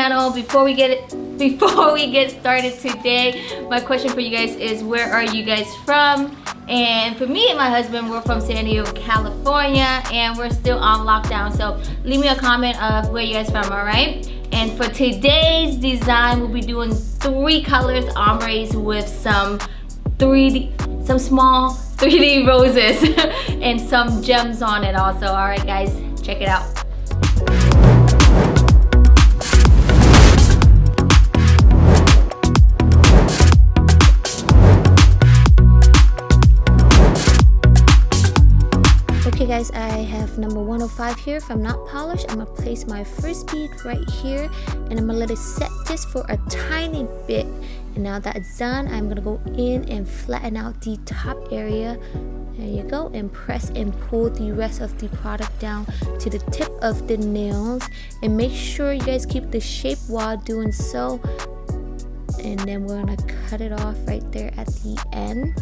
channel. Before we get started today, my question for you guys is, where are you guys from? And for me and my husband, we're from San Diego, California, and we're still on lockdown. So leave me a comment of where you guys from, all right? And for today's design, we'll be doing 3 colors, ombres with some small 3D roses and some gems on it also. All right, guys, check it out. Okay guys, I have number 105 here from Notpolish. I'm gonna place my first bead right here, and I'm gonna let it set just for a tiny bit. And now that it's done, I'm gonna go in and flatten out the top area. There you go, and press and pull the rest of the product down to the tip of the nails. And make sure you guys keep the shape while doing so. And then we're gonna cut it off right there at the end.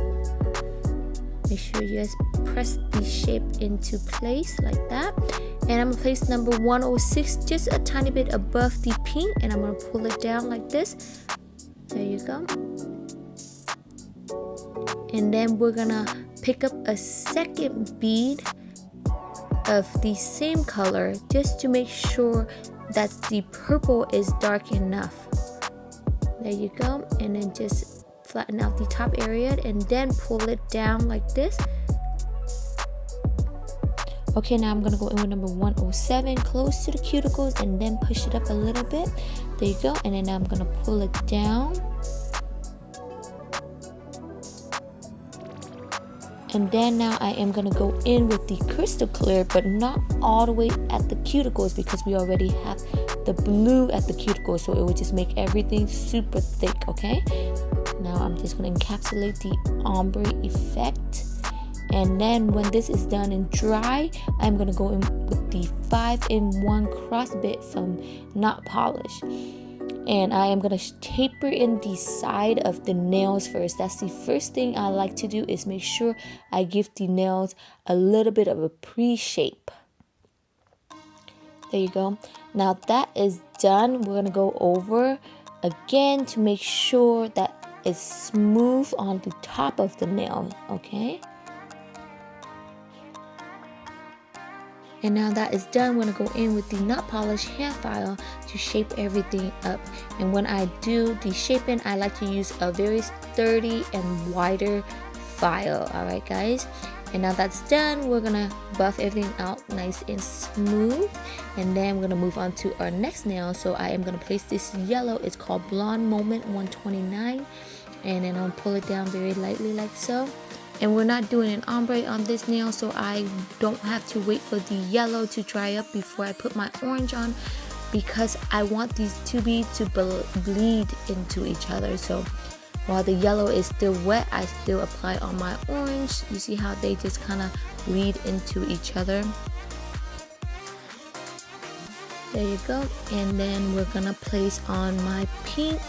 Make sure you guys press the shape into place like that. And I'm gonna place number 106 just a tiny bit above the pink, and I'm gonna pull it down like this. There you go. And then we're gonna pick up a second bead of the same color just to make sure that the purple is dark enough. There you go. And then just flatten out the top area and then pull it down like this. Okay, now I'm gonna go in with number 107 close to the cuticles and then push it up a little bit. There you go. And then I'm gonna pull it down. And then now I am gonna go in with the crystal clear, but not all the way at the cuticles because we already have the blue at the cuticles, so it would just make everything super thick. Okay, now I'm just going to encapsulate the ombre effect. And then when this is done and dry, I'm going to go in with the 5-in-1 cross bit from Notpolish. And I am going to taper in the side of the nails first. That's the first thing I like to do, is make sure I give the nails a little bit of a pre-shape. There you go. Now that is done, we're going to go over again to make sure that it's smooth on the top of the nail, okay? And now that is done, we're gonna go in with the Notpolish hand file to shape everything up. And when I do the shaping, I like to use a very sturdy and wider file, alright guys? And now that's done, we're gonna buff everything out nice and smooth. And then we're gonna move on to our next nail. So I am gonna place this yellow, it's called Blonde Moment 129. And then I'll pull it down very lightly like so. And we're not doing an ombre on this nail, so I don't have to wait for the yellow to dry up before I put my orange on, because I want these two beads to bleed into each other. So while the yellow is still wet, I still apply on my orange. You see how they just kind of bleed into each other. There you go. And then we're gonna place on my pink.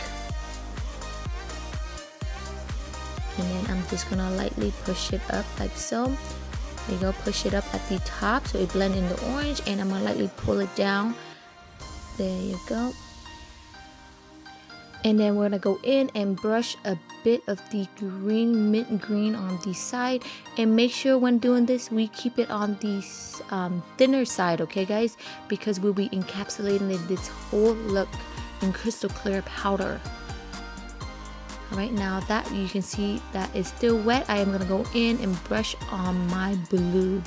And then I'm just gonna lightly push it up like so. There you go, push it up at the top so it blends in the orange, and I'm gonna lightly pull it down. There you go. And then we're gonna go in and brush a bit of the green, mint green on the side. And make sure when doing this, we keep it on the thinner side, okay guys? Because we'll be encapsulating this whole look in crystal clear powder. Alright, now that you can see that it's still wet, I am going to go in and brush on my blue.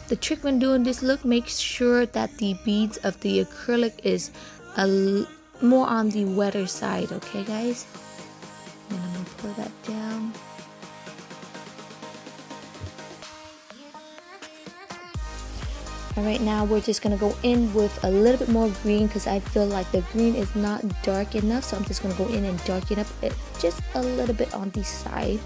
The trick when doing this look, make sure that the beads of the acrylic is more on the wetter side, okay guys? And I'm going to pull that down. Alright, now we're just going to go in with a little bit more green because I feel like the green is not dark enough. So I'm just going to go in and darken up it just a little bit on the side.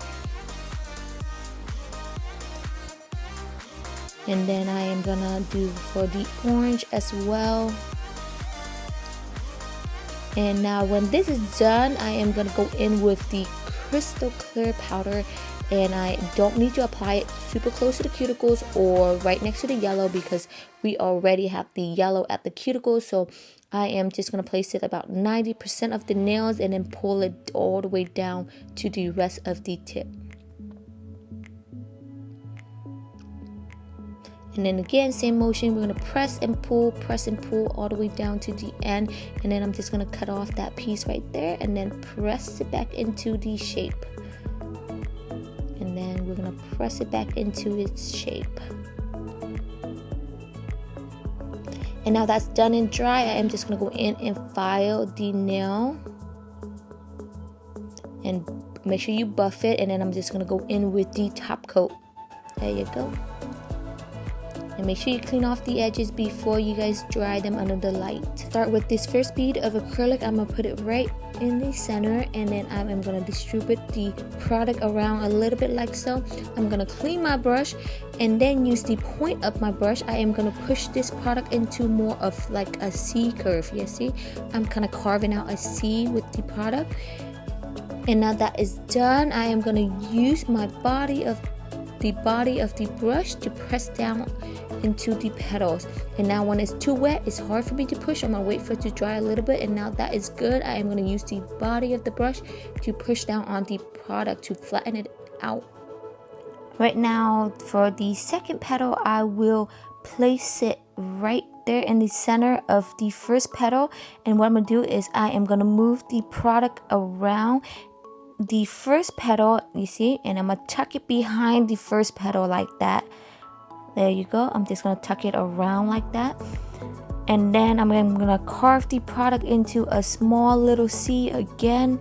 And then I am going to do for the orange as well. And now when this is done, I am going to go in with the crystal clear powder And I don't need to apply it super close to the cuticles or right next to the yellow because we already have the yellow at the cuticles. So I am just going to place it about 90% of the nails and then pull it all the way down to the rest of the tip. And then again, same motion, we're going to press and pull all the way down to the end. And then I'm just going to cut off that piece right there and then press it back into the shape. And then we're going to press it back into its shape. And now that's done and dry, I am just going to go in and file the nail. And make sure you buff it. And then I'm just going to go in with the top coat. There you go. And make sure you clean off the edges before you guys dry them under the light. Start with this first bead of acrylic. I'm going to put it right in the center, and then I am going to distribute the product around a little bit like so. I'm going to clean my brush and then use the point of my brush. I am going to push this product into more of like a C curve. You see, I'm kind of carving out a C with the product. And now that is done, I am going to use my body of the brush to press down into the petals. And now when it's too wet, it's hard for me to push. I'm gonna wait for it to dry a little bit. And now that is good, I am gonna use the body of the brush to push down on the product to flatten it out. Right now for the second petal, I will place it right there in the center of the first petal. And what I'm gonna do is I am gonna move the product around the first petal, you see, and I'm gonna tuck it behind the first petal like that. There you go. I'm just gonna tuck it around like that, and then I'm gonna carve the product into a small little C again.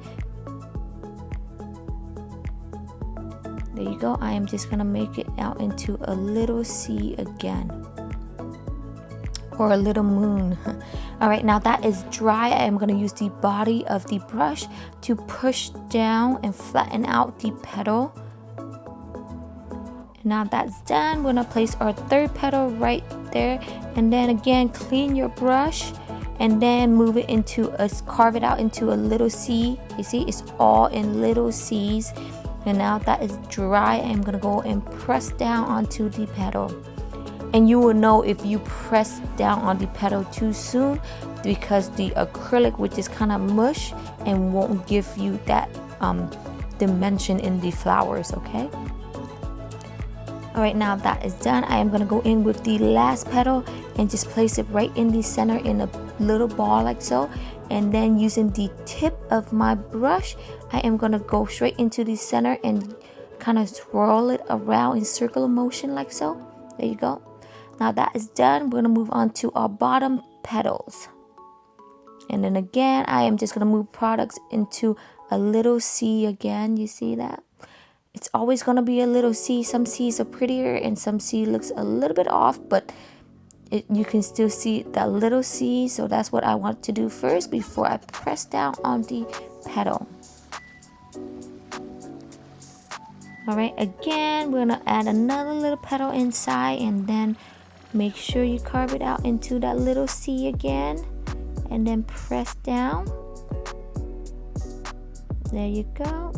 There you go. I am just gonna make it out into a little C again, or a little moon. All right, now that is dry. I am going to use the body of the brush to push down and flatten out the petal. And now that's done, we're going to place our third petal right there, and then again clean your brush and then move it into a, carve it out into a little C. You see, it's all in little C's. And now that is dry, I'm going to go and press down onto the petal. And you will know if you press down on the petal too soon, because the acrylic would just kind of mush and won't give you that dimension in the flowers, okay? Alright, now that is done, I am going to go in with the last petal and just place it right in the center in a little ball like so. And then using the tip of my brush, I am going to go straight into the center and kind of swirl it around in circular motion like so. There you go. Now that is done, we're going to move on to our bottom petals. And then again, I am just going to move products into a little C again. You see that? It's always going to be a little C. Some C's are prettier and some C looks a little bit off, but you can still see that little C. So that's what I want to do first before I press down on the petal. Alright, again, we're going to add another little petal inside, and then make sure you carve it out into that little C again, and then press down. There you go.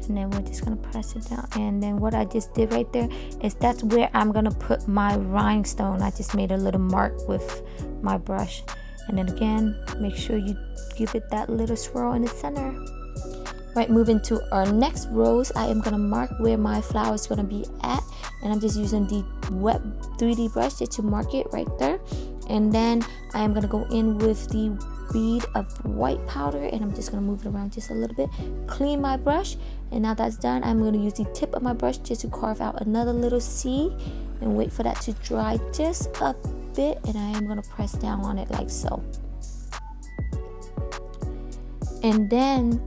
And then we're just going to press it down. And then what I just did right there is that's where I'm going to put my rhinestone. I just made a little mark with my brush. And then again, make sure you give it that little swirl in the center. Right, moving to our next rose, I am going to mark where my flower is going to be at. And I'm just using the wet 3D brush just to mark it right there. And then I am going to go in with the bead of white powder, and I'm just going to move it around just a little bit. Clean my brush, and now that's done, I'm going to use the tip of my brush just to carve out another little C and wait for that to dry just a bit. And I am going to press down on it like so. And then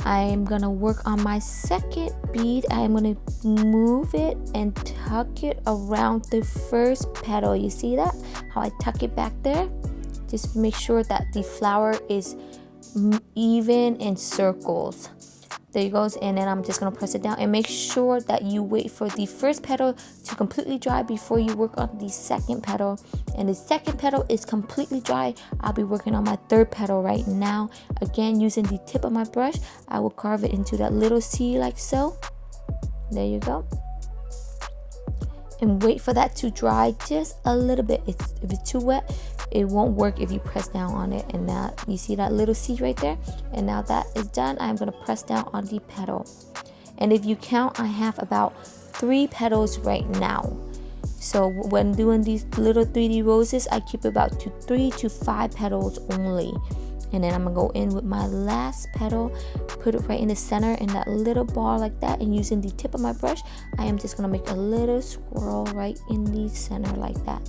I am going to work on my second bead. I am going to move it and tuck it around the first petal. You see that? How I tuck it back there? Just make sure that the flower is even in circles. There you go. And then I'm just going to press it down, and make sure that you wait for the first petal to completely dry before you work on the second petal. And the second petal is completely dry. I'll be working on my third petal right now. Again, using the tip of my brush, I will carve it into that little C like so. There you go. And wait for that to dry just a little bit. If it's too wet, it won't work if you press down on it. And now you see that little C right there. And now that is done, I'm going to press down on the petal. And if you count, I have about 3 petals right now. So when doing these little 3D roses, I keep about 3 to 5 petals only. And then I'm gonna go in with my last petal, put it right in the center in that little bar like that, and using the tip of my brush, I am just gonna make a little swirl right in the center like that.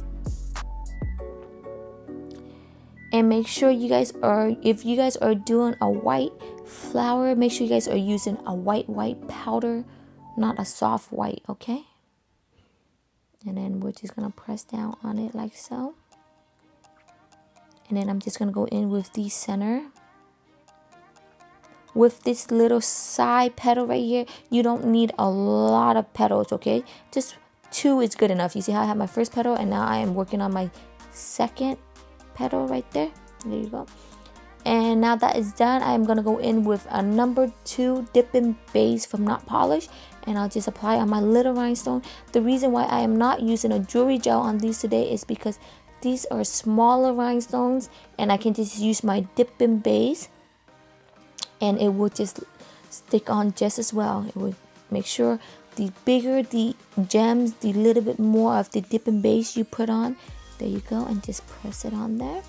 And make sure you guys are, if you guys are doing a white flower, make sure you guys are using a white powder, not a soft white, okay? And then we're just gonna press down on it like so. And then I'm just going to go in with the center. With this little side petal right here, you don't need a lot of petals, okay? Just 2 is good enough. You see how I have my first petal, and now I am working on my second petal right there. There you go. And now that is done, I am going to go in with a number 2 dipping base from Notpolish, and I'll just apply on my little rhinestone. The reason why I am not using a jewelry gel on these today is because these are smaller rhinestones, and I can just use my dipping base, and it will just stick on just as well. It would make sure the bigger the gems, the little bit more of the dipping base you put on. There you go, and just press it on there.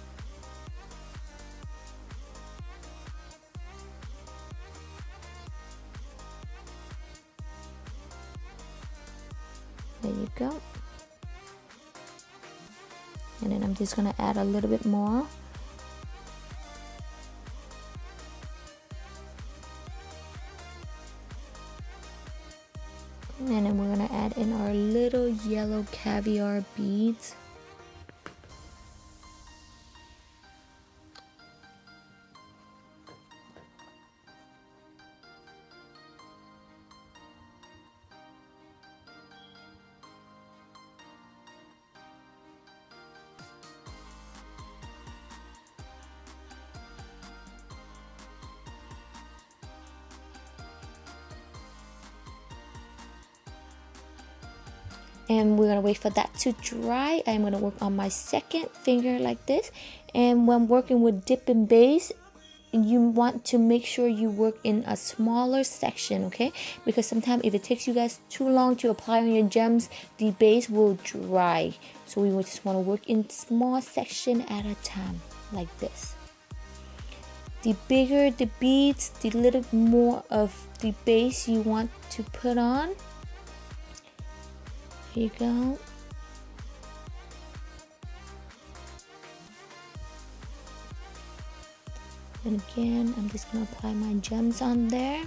There you go. And then I'm just going to add a little bit more. And then we're going to add in our little yellow caviar beads. And we're going to wait for that to dry. I'm going to work on my second finger like this. And when working with dip and base, you want to make sure you work in a smaller section, okay? Because sometimes if it takes you guys too long to apply on your gems, the base will dry. So we will just want to work in small section at a time like this. The bigger the beads, the little more of the base you want to put on. Here you go. And again, I'm just going to apply my gems on there.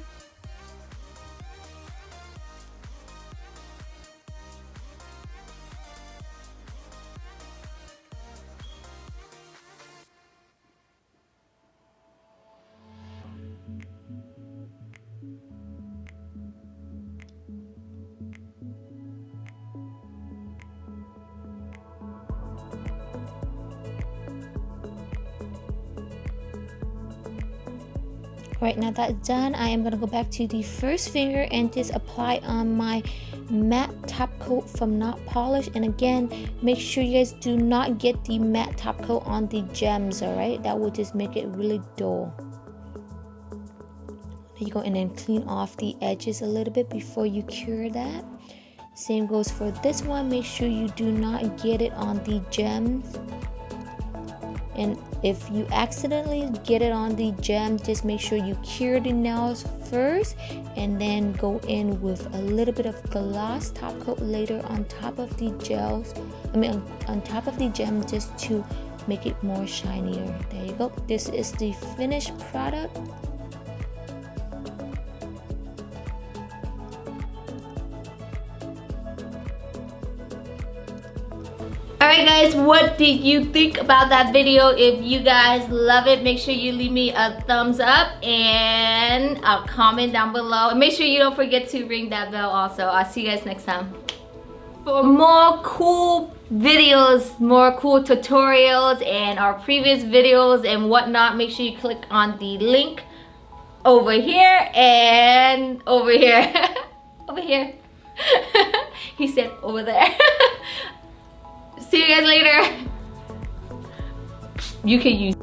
Right, now that's done, I am going to go back to the first finger and just apply on my matte top coat from Notpolish. And again, make sure you guys do not get the matte top coat on the gems, alright? That will just make it really dull. There you go, and then clean off the edges a little bit before you cure that. Same goes for this one. Make sure you do not get it on the gems. And if you accidentally get it on the gem, just make sure you cure the nails first and then go in with a little bit of gloss top coat later on top of the gels. On top of the gem, just to make it more shinier. There you go. This is the finished product. Alright guys, what did you think about that video? If you guys love it, make sure you leave me a thumbs up and a comment down below. And make sure you don't forget to ring that bell also. I'll see you guys next time. For more cool videos, more cool tutorials, and our previous videos and whatnot, make sure you click on the link over here and over here. Over here. He said over there. See you guys later. You can use